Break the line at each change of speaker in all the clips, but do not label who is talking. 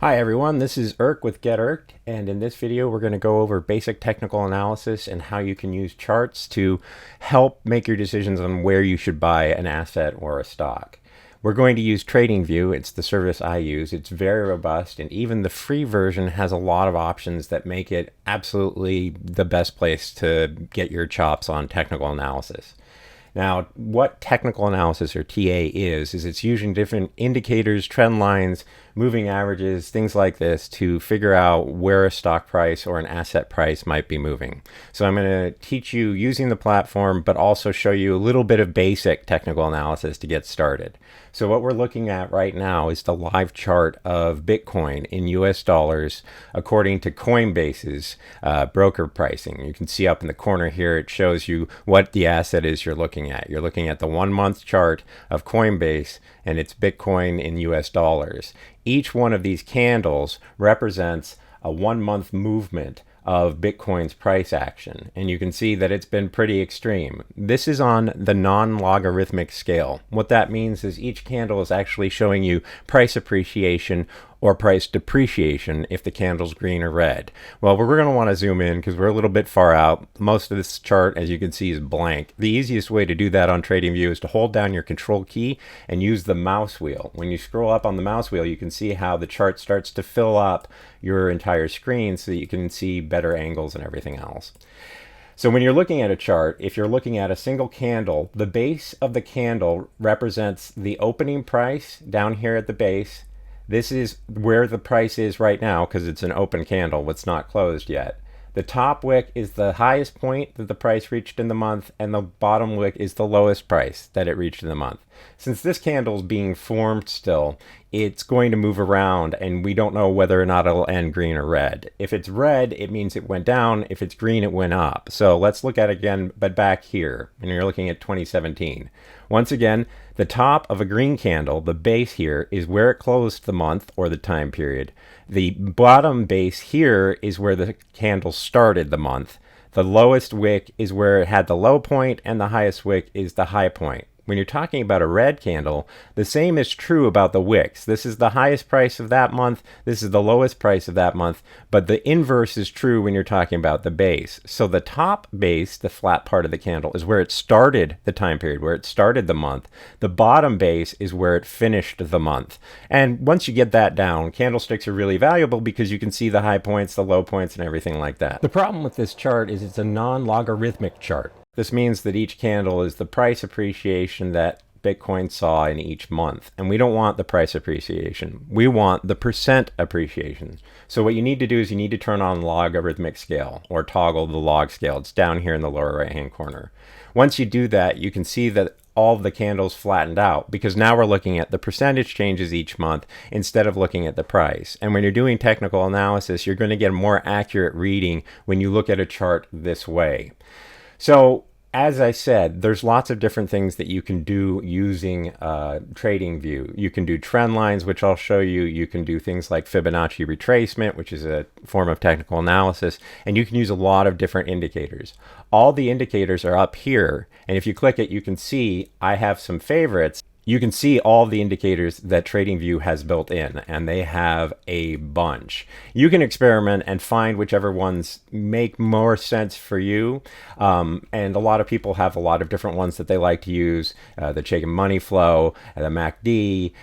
Hi everyone, this is Irk with Get Irked, and in this video we're going to go over basic technical analysis and how you can use charts to help make your decisions on where you should buy an asset or a stock. We're going to use TradingView. It's the service I use. It's very robust, and even the free version has a lot of options that make it absolutely the best place to get your chops on technical analysis. Now, what technical analysis, or TA, is it's using different indicators, trend lines, moving averages, things like this to figure out where a stock price or an asset price might be moving. So I'm going to teach you using the platform, but also show you a little bit of basic technical analysis to get started. So what we're looking at right now is the live chart of Bitcoin in US dollars according to Coinbase's broker pricing. You can see up in the corner here, it shows you what the asset is you're looking at. You're looking at the 1 month chart of Coinbase, and it's Bitcoin in US dollars. Each one of these candles represents a 1 month movement of Bitcoin's price action, and you can see that it's been pretty extreme. This is on the non-logarithmic scale. What that means is each candle is actually showing you price appreciation or price depreciation if the candle's green or red. Well, we're going to want to zoom in because we're a little bit far out. Most of this chart, as you can see, is blank. The easiest way to do that on TradingView is to hold down your control key and use the mouse wheel. When you scroll up on the mouse wheel, you can see how the chart starts to fill up your entire screen so that you can see better angles and everything else. So when you're looking at a chart, if you're looking at a single candle, the base of the candle represents the opening price down here at the base. This is where the price is right now because it's an open candle. It's not closed yet. The top wick is the highest point that the price reached in the month, and the bottom wick is the lowest price that it reached in the month. Since this candle is being formed still, it's going to move around, and we don't know whether or not it'll end green or red. If it's red, it means it went down. If it's green, it went up. So let's look at it again, but back here, and you're looking at 2017. Once again, the top of a green candle, the base here, is where it closed the month or the time period. The bottom base here is where the candle started the month. The lowest wick is where it had the low point, and the highest wick is the high point. When you're talking about a red candle, the same is true about the wicks. This is the highest price of that month. This is the lowest price of that month. But the inverse is true when you're talking about the base. So the top base, the flat part of the candle, is where it started the time period, where it started the month. The bottom base is where it finished the month. And once you get that down, candlesticks are really valuable because you can see the high points, the low points, and everything like that. The problem with this chart is it's a non-logarithmic chart. This means that each candle is the price appreciation that Bitcoin saw in each month. And we don't want the price appreciation. We want the percent appreciation. So what you need to do is you need to turn on Logarithmic Scale, or toggle the log scale. It's down here in the lower right hand corner. Once you do that, you can see that all of the candles flattened out because now we're looking at the percentage changes each month instead of looking at the price. And when you're doing technical analysis, you're going to get a more accurate reading when you look at a chart this way. So as I said, there's lots of different things that you can do using TradingView. You can do trend lines, which I'll show you. You can do things like Fibonacci Retracement, which is a form of technical analysis. And you can use a lot of different indicators. All the indicators are up here. And if you click it, you can see I have some favorites. You can see all the indicators that TradingView has built in, and they have a bunch. You can experiment and find whichever ones make more sense for you. And a lot of people have a lot of different ones that they like to use. The Chaikin Money Flow, the MACD,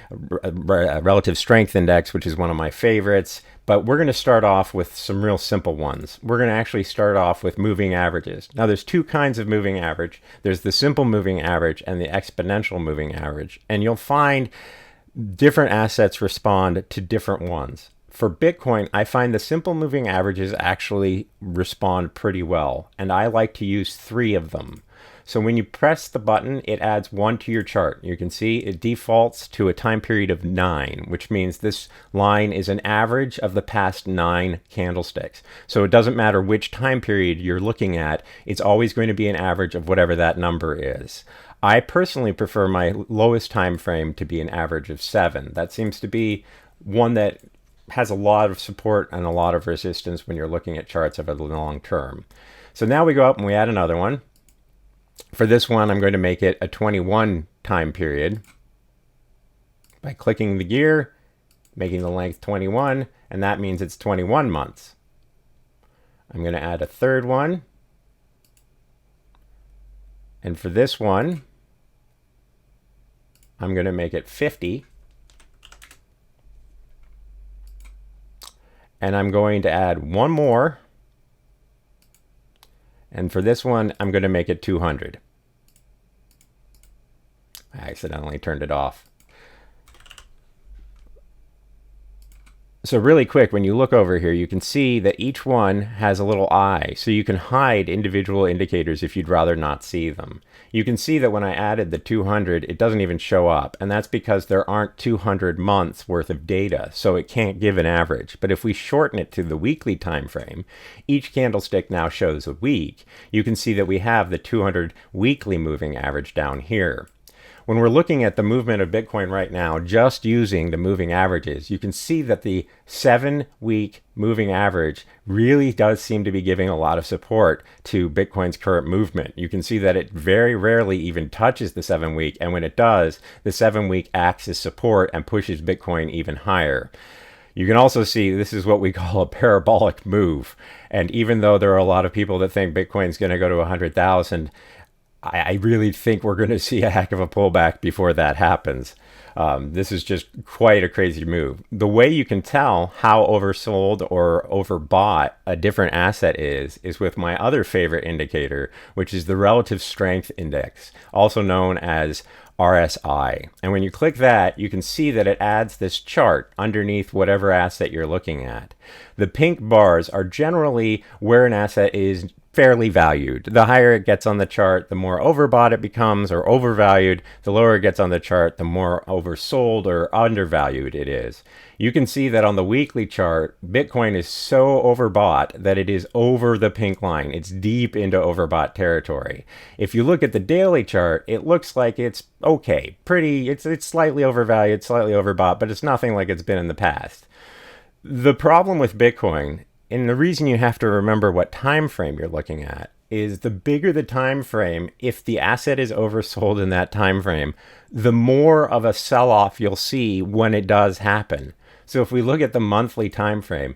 Relative Strength Index, which is one of my favorites. But we're going to start off with some real simple ones. We're going to actually start off with moving averages. Now, there's two kinds of moving average. There's the simple moving average and the exponential moving average. And you'll find different assets respond to different ones. For Bitcoin, I find the simple moving averages actually respond pretty well. And I like to use 3 of them. So when you press the button, it adds 1 to your chart. You can see it defaults to a time period of 9, which means this line is an average of the past 9 candlesticks. So it doesn't matter which time period you're looking at, it's always going to be an average of whatever that number is. I personally prefer my lowest time frame to be an average of 7. That seems to be one that has a lot of support and a lot of resistance when you're looking at charts over the long term. So now we go up and we add another one. For this one, I'm going to make it a 21 time period by clicking the gear making the length 21, and that means it's 21 months. I'm going to add a third one. And for this one, I'm going to make it 50. And I'm going to add one more. And for this one, I'm going to make it 200. I accidentally turned it off. So really quick, when you look over here, you can see that each one has a little eye. So you can hide individual indicators if you'd rather not see them. You can see that when I added the 200, it doesn't even show up. And that's because there aren't 200 months worth of data. So it can't give an average. But if we shorten it to the weekly time frame, each candlestick now shows a week. You can see that we have the 200 weekly moving average down here. When we're looking at the movement of Bitcoin right now, just using the moving averages, you can see that the 7-week moving average really does seem to be giving a lot of support to Bitcoin's current movement. You can see that it very rarely even touches the 7-week, and when it does, the 7-week acts as support and pushes Bitcoin even higher. You can also see this is what we call a parabolic move. And even though there are a lot of people that think Bitcoin's going to go to 100,000, I really think we're going to see a heck of a pullback before that happens. This is just quite a crazy move. The way you can tell how oversold or overbought a different asset is with my other favorite indicator, which is the Relative Strength Index, also known as RSI. And when you click that, you can see that it adds this chart underneath whatever asset you're looking at. The pink bars are generally where an asset is fairly valued. The higher it gets on the chart, the more overbought it becomes or overvalued. The lower it gets on the chart, the more oversold or undervalued it is. You can see that on the weekly chart, Bitcoin is so overbought that it is over the pink line. It's deep into overbought territory. If you look at the daily chart, it looks like it's okay, it's slightly overvalued, slightly overbought, but it's nothing like it's been in the past. The problem with Bitcoin, and the reason you have to remember what time frame you're looking at, is the bigger the time frame, if the asset is oversold in that time frame, the more of a sell-off you'll see when it does happen. So if we look at the monthly time frame,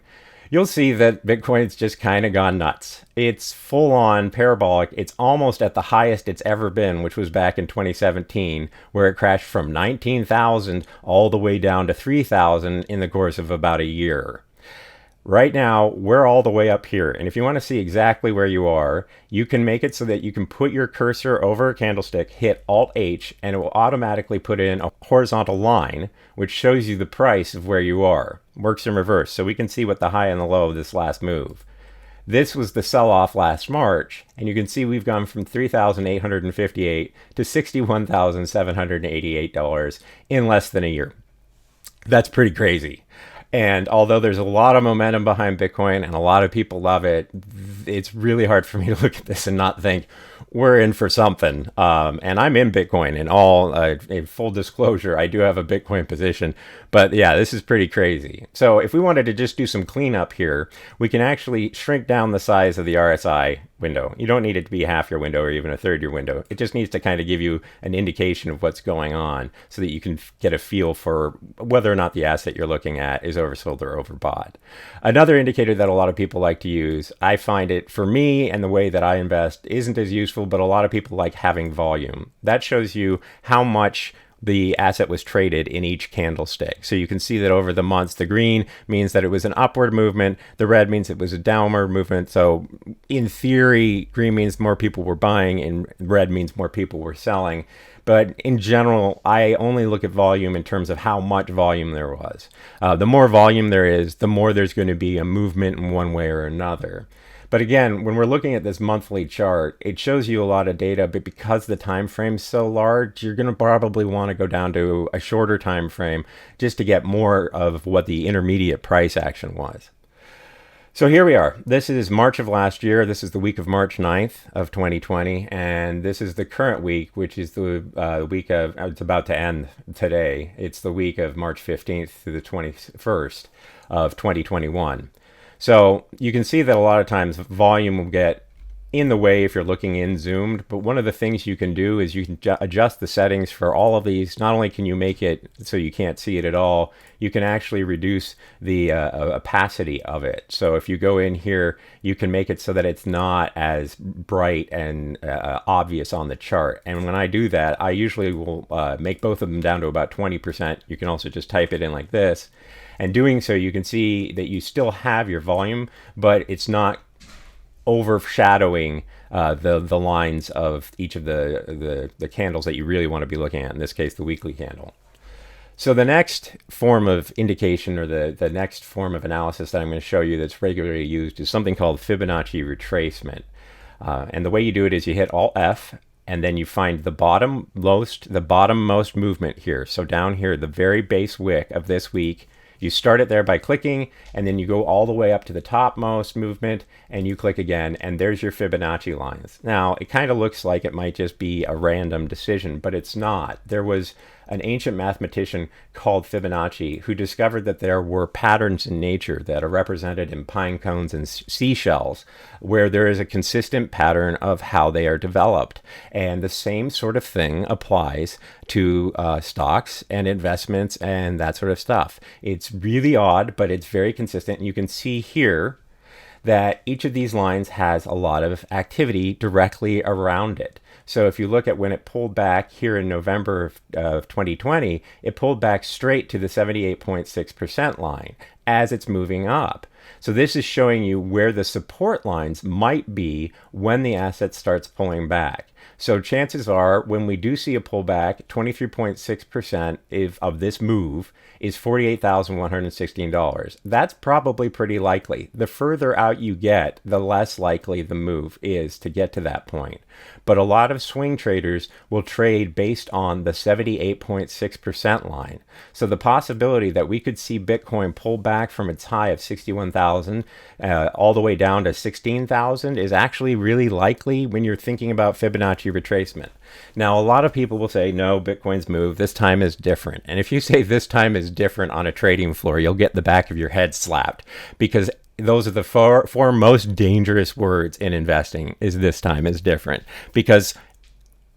you'll see that Bitcoin's just kind of gone nuts. It's full-on parabolic. It's almost at the highest it's ever been, which was back in 2017, where it crashed from 19,000 all the way down to 3,000 in the course of about a year. Right now, we're all the way up here. And if you want to see exactly where you are, you can make it so that you can put your cursor over a candlestick, hit Alt-H, and it will automatically put in a horizontal line, which shows you the price of where you are. Works in reverse, so we can see what the high and the low of this last move. This was the sell-off last March, and you can see we've gone from $3,858 to $61,788 in less than a year. That's pretty crazy. And although there's a lot of momentum behind Bitcoin and a lot of people love it, it's really hard for me to look at this and not think we're in for something. And I'm in Bitcoin. In full disclosure, I do have a Bitcoin position. But yeah, this is pretty crazy. So if we wanted to just do some cleanup here, we can actually shrink down the size of the RSI window. You don't need it to be half your window or even a third your window. It just needs to kind of give you an indication of what's going on so that you can get a feel for whether or not the asset you're looking at is oversold or overbought. Another indicator that a lot of people like to use, I find it for me and the way that I invest isn't as useful, but a lot of people like having volume. That shows you how much the asset was traded in each candlestick. So you can see that over the months, the green means that it was an upward movement. The red means it was a downward movement. So in theory, green means more people were buying and red means more people were selling. But in general, I only look at volume in terms of how much volume there was. The more volume there is, the more there's going to be a movement in one way or another. But again, when we're looking at this monthly chart, it shows you a lot of data, but because the time frame's so large, you're going to probably want to go down to a shorter time frame just to get more of what the intermediate price action was. So here we are. This is March of last year. This is the week of March 9th of 2020. And this is the current week, which is the week of, it's about to end today. It's the week of March 15th through the 21st of 2021. So you can see that a lot of times volume will get in the way if you're looking in zoomed, but one of the things you can do is you can adjust the settings for all of these. Not only can you make it so you can't see it at all, you can actually reduce the opacity of it. So if you go in here, you can make it so that it's not as bright and obvious on the chart. And when I do that, I usually will make both of them down to about 20%. You can also just type it in like this. And doing so, you can see that you still have your volume, but it's not overshadowing the lines of each of the candles that you really want to be looking at, in this case the weekly candle. So the next form of indication, or the next form of analysis that I'm going to show you that's regularly used, is something called Fibonacci Retracement. And the way you do it is you hit Alt F, and then you find the bottommost movement here. So down here, the very base wick of this week, you start it there by clicking, and then you go all the way up to the topmost movement, and you click again, and there's your Fibonacci lines. Now, it kind of looks like it might just be a random decision, but it's not. There was an ancient mathematician called Fibonacci who discovered that there were patterns in nature that are represented in pine cones and seashells, where there is a consistent pattern of how they are developed. And the same sort of thing applies to stocks and investments and that sort of stuff. It's really odd, but it's very consistent. And you can see here that each of these lines has a lot of activity directly around it. So if you look at when it pulled back here in November of 2020, it pulled back straight to the 78.6% line as it's moving up. So this is showing you where the support lines might be when the asset starts pulling back. So chances are, when we do see a pullback, 23.6% of this move is $48,116. That's probably pretty likely. The further out you get, the less likely the move is to get to that point. But a lot of swing traders will trade based on the 78.6% line. So the possibility that we could see Bitcoin pull back from its high of 61,000 all the way down to 16,000 is actually really likely when you're thinking about Fibonacci retracement. Now, a lot of people will say, no, Bitcoin's move, this time is different. And if you say this time is different on a trading floor, you'll get the back of your head slapped, because those are the four most dangerous words in investing, is this time is different. Because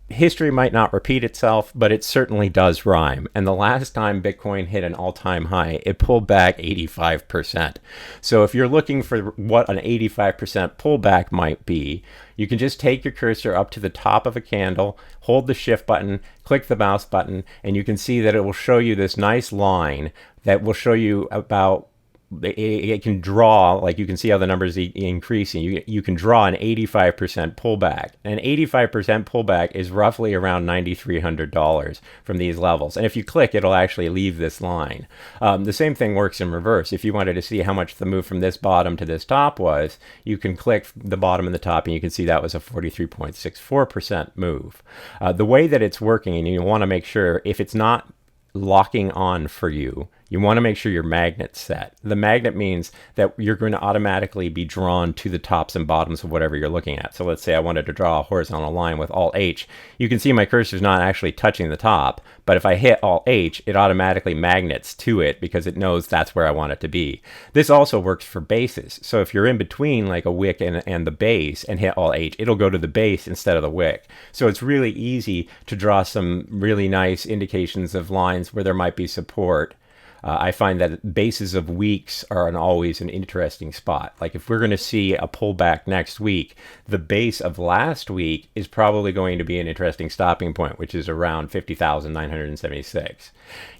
history might not repeat itself, but it certainly does rhyme. And the last time Bitcoin hit an all-time high, it pulled back 85%. So if you're looking for what an 85% pullback might be, you can just take your cursor up to the top of a candle, hold the shift button, click the mouse button, and you can see that it will show you this nice line that will show you about, it can draw, like you can see how the numbers increasing. You can draw an 85% pullback. An 85% pullback is roughly around $9,300 from these levels. And if you click, it'll actually leave this line. The same thing works in reverse. If you wanted to see how much the move from this bottom to this top was, you can click the bottom and the top, and you can see that was a 43.64% move. The way that it's working, and you want to make sure, if it's not locking on for you, you want to make sure your magnet's set. The magnet means that you're going to automatically be drawn to the tops and bottoms of whatever you're looking at. So let's say I wanted to draw a horizontal line with Alt H. You can see my cursor's not actually touching the top, but if I hit Alt H, it automatically magnets to it because it knows that's where I want it to be. This also works for bases. So if you're in between like a wick and the base and hit Alt H, it'll go to the base instead of the wick. So it's really easy to draw some really nice indications of lines where there might be support. I find that bases of weeks are always an interesting spot. Like if we're going to see a pullback next week, the base of last week is probably going to be an interesting stopping point, which is around 50,976.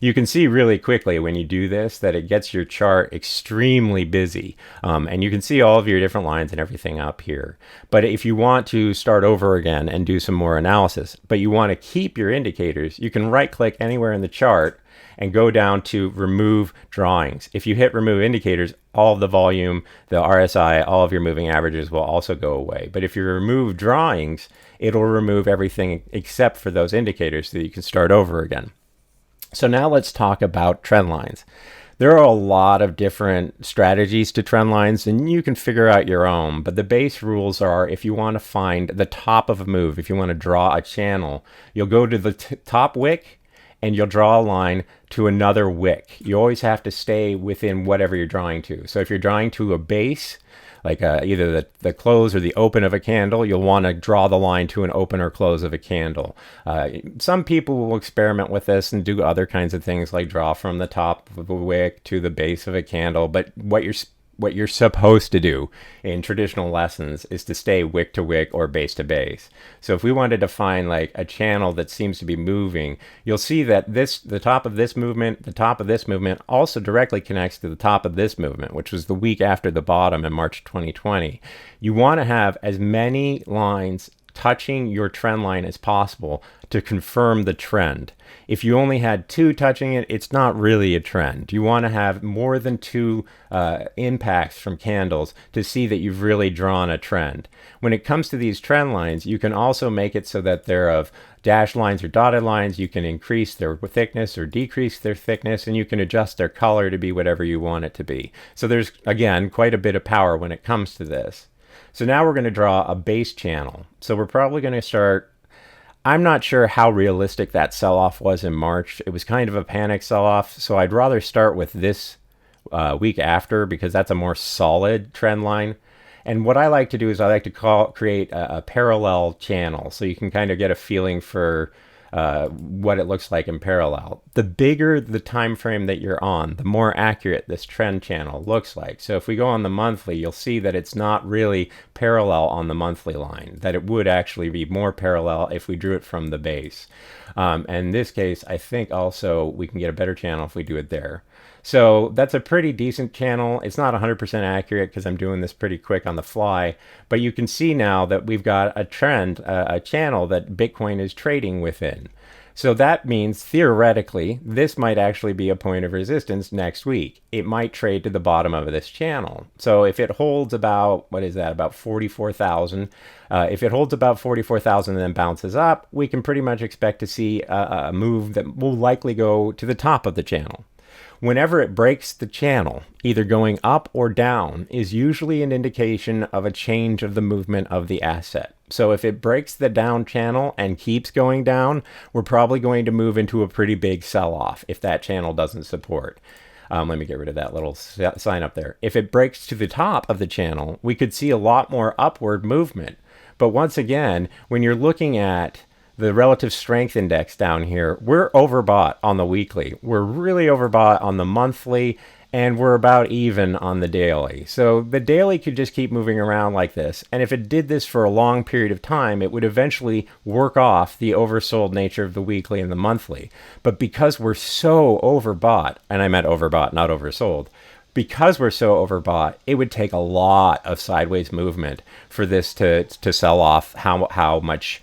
You can see really quickly when you do this that it gets your chart extremely busy. And you can see all of your different lines and everything up here. But if you want to start over again and do some more analysis, but you want to keep your indicators, you can right click anywhere in the chart and go down to remove drawings. If you hit remove indicators, all of the volume, the RSI, all of your moving averages will also go away. But if you remove drawings, it'll remove everything except for those indicators so that you can start over again. So now let's talk about trend lines. There are a lot of different strategies to trend lines, and you can figure out your own. But the base rules are, if you want to find the top of a move, if you want to draw a channel, you'll go to the top wick, and you'll draw a line to another wick. You always have to stay within whatever you're drawing to. So if you're drawing to a base, like either the close or the open of a candle, you'll want to draw the line to an open or close of a candle. Some people will experiment with this and do other kinds of things like draw from the top of a wick to the base of a candle, but what you're supposed to do in traditional lessons is to stay wick to wick or base to base. So if we wanted to find like a channel that seems to be moving, you'll see that the top of this movement, the top of this movement also directly connects to the top of this movement, which was the week after the bottom in March 2020. You want to have as many lines touching your trend line as possible to confirm the trend. If you only had two touching it, it's not really a trend. You want to have more than two impacts from candles to see that you've really drawn a trend. When it comes to these trend lines, you can also make it so that they're of dashed lines or dotted lines. You can increase their thickness or decrease their thickness, and you can adjust their color to be whatever you want it to be. So there's, again, quite a bit of power when it comes to this. So now we're going to draw a base channel. So we're probably going to start, I'm not sure how realistic that sell-off was in March. It was kind of a panic sell-off. So I'd rather start with this week after, because that's a more solid trend line. And what I like to do is I like to create a parallel channel. So you can kind of get a feeling for what it looks like in parallel. The bigger the time frame that you're on, the more accurate this trend channel looks like. So if we go on the monthly, you'll see that it's not really parallel on the monthly line, that it would actually be more parallel if we drew it from the base. And in this case, I think also we can get a better channel if we do it there. So that's a pretty decent channel. It's not 100% accurate because I'm doing this pretty quick on the fly, but you can see now that we've got a trend, a channel that Bitcoin is trading within. So that means theoretically, this might actually be a point of resistance next week. It might trade to the bottom of this channel. So if it holds about, what is that, about 44,000, if it holds about 44,000 and then bounces up, we can pretty much expect to see a move that will likely go to the top of the channel. Whenever it breaks the channel, either going up or down, is usually an indication of a change of the movement of the asset. So if it breaks the down channel and keeps going down, we're probably going to move into a pretty big sell-off if that channel doesn't support. Let me get rid of that little sign up there. If it breaks to the top of the channel, we could see a lot more upward movement. But once again, when you're looking at the relative strength index down here, we're overbought on the weekly. We're really overbought on the monthly, and we're about even on the daily. So the daily could just keep moving around like this. And if it did this for a long period of time, it would eventually work off the oversold nature of the weekly and the monthly. But because we're so overbought, and I meant overbought, not oversold, because we're so overbought, it would take a lot of sideways movement for this to sell off how much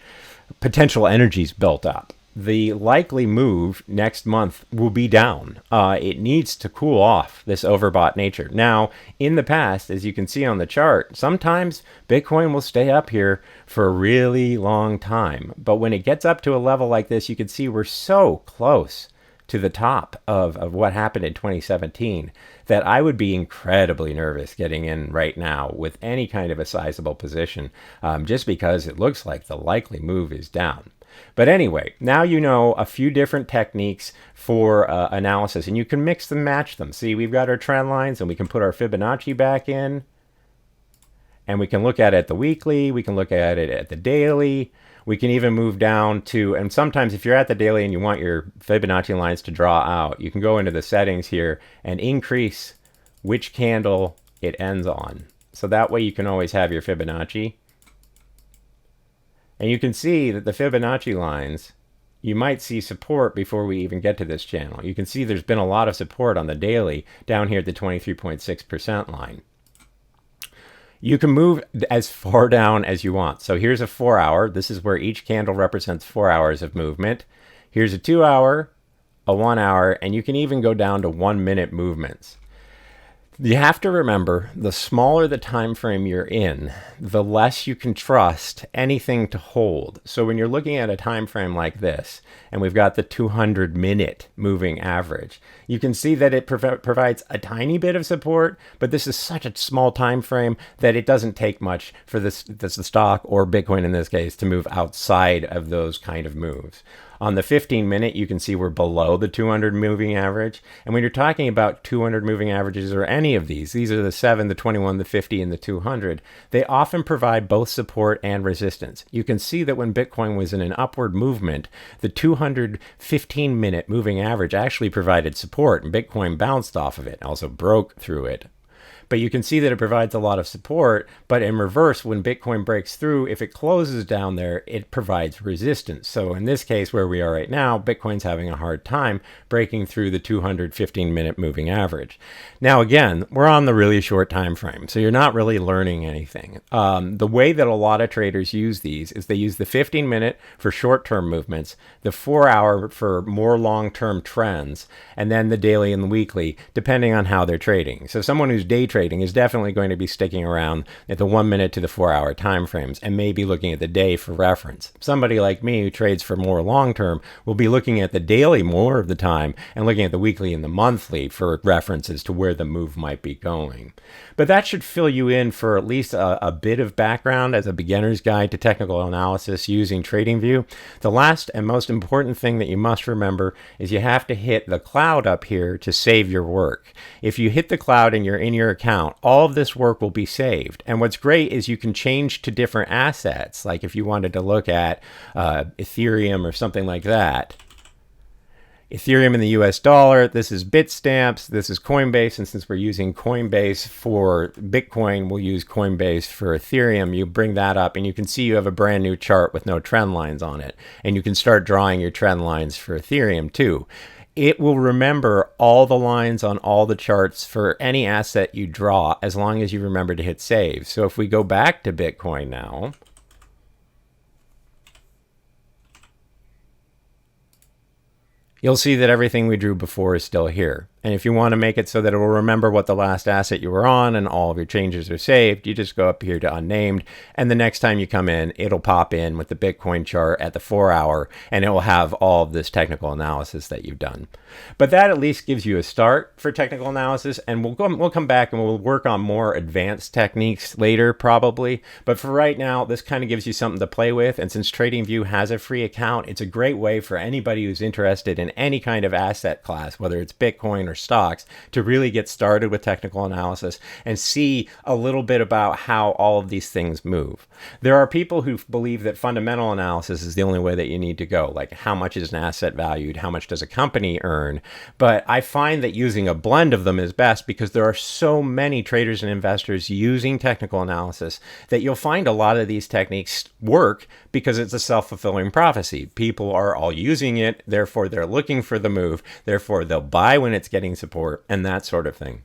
potential energy's built up. The likely move next month will be down. It needs to cool off this overbought nature. Now, in the past, as you can see on the chart, sometimes Bitcoin will stay up here for a really long time. But when it gets up to a level like this, you can see we're so close to the top of what happened in 2017 that I would be incredibly nervous getting in right now with any kind of a sizable position, just because it looks like the likely move is down. But anyway, now you know a few different techniques for analysis, and you can mix them, match them. See, we've got our trend lines, and we can put our Fibonacci back in, and we can look at it at the weekly, we can look at it at the daily, we can even move down to, and sometimes if you're at the daily and you want your Fibonacci lines to draw out, you can go into the settings here and increase which candle it ends on. So that way you can always have your Fibonacci. And you can see that the Fibonacci lines, you might see support before we even get to this channel. You can see there's been a lot of support on the daily down here at the 23.6% line. You can move as far down as you want. So here's a 4 hour. This is where each candle represents 4 hours of movement. Here's a 2 hour, a 1 hour, and you can even go down to 1 minute movements. You have to remember, the smaller the time frame you're in, the less you can trust anything to hold. So when you're looking at a time frame like this, and we've got the 200-minute moving average, you can see that it provides a tiny bit of support, but this is such a small time frame that it doesn't take much for the stock, or Bitcoin in this case, to move outside of those kind of moves. On the 15-minute, you can see we're below the 200 moving average. And when you're talking about 200 moving averages or any of these are the 7, the 21, the 50, and the 200, they often provide both support and resistance. You can see that when Bitcoin was in an upward movement, the 200 15-minute moving average actually provided support, and Bitcoin bounced off of it, also broke through it. But you can see that it provides a lot of support, but in reverse, when Bitcoin breaks through, if it closes down there, it provides resistance. So in this case, where we are right now, Bitcoin's having a hard time breaking through the 215-minute moving average. Now, again, we're on the really short time frame, so you're not really learning anything. The way that a lot of traders use these is they use the 15-minute for short-term movements, the 4-hour for more long-term trends, and then the daily and the weekly, depending on how they're trading. So someone who's day trading is definitely going to be sticking around at the 1 minute to the 4-hour time frames and maybe looking at the day for reference. Somebody like me who trades for more long-term will be looking at the daily more of the time and looking at the weekly and the monthly for references to where the move might be going. But that should fill you in for at least a bit of background as a beginner's guide to technical analysis using TradingView. The last and most important thing that you must remember is you have to hit the cloud up here to save your work. If you hit the cloud and you're in your account, all of this work will be saved. And what's great is you can change to different assets. Like if you wanted to look at Ethereum or something like that. Ethereum in the US dollar, this is Bitstamps, this is Coinbase, and since we're using Coinbase for Bitcoin, we'll use Coinbase for Ethereum. You bring that up and you can see you have a brand new chart with no trend lines on it. And you can start drawing your trend lines for Ethereum too. It will remember all the lines on all the charts for any asset you draw as long as you remember to hit save. So if we go back to Bitcoin now, you'll see that everything we drew before is still here. And if you want to make it so that it will remember what the last asset you were on and all of your changes are saved, you just go up here to unnamed. And the next time you come in, it'll pop in with the Bitcoin chart at the 4-hour, and it will have all of this technical analysis that you've done. But that at least gives you a start for technical analysis. And we'll come back and we'll work on more advanced techniques later, probably. But for right now, this kind of gives you something to play with. And since TradingView has a free account, it's a great way for anybody who's interested in any kind of asset class, whether it's Bitcoin or stocks, to really get started with technical analysis and see a little bit about how all of these things move. There are people who believe that fundamental analysis is the only way that you need to go, like how much is an asset valued, how much does a company earn. But I find that using a blend of them is best because there are so many traders and investors using technical analysis that you'll find a lot of these techniques work because it's a self-fulfilling prophecy. People are all using it, therefore they're looking for the move, therefore they'll buy when it's getting support, and that sort of thing.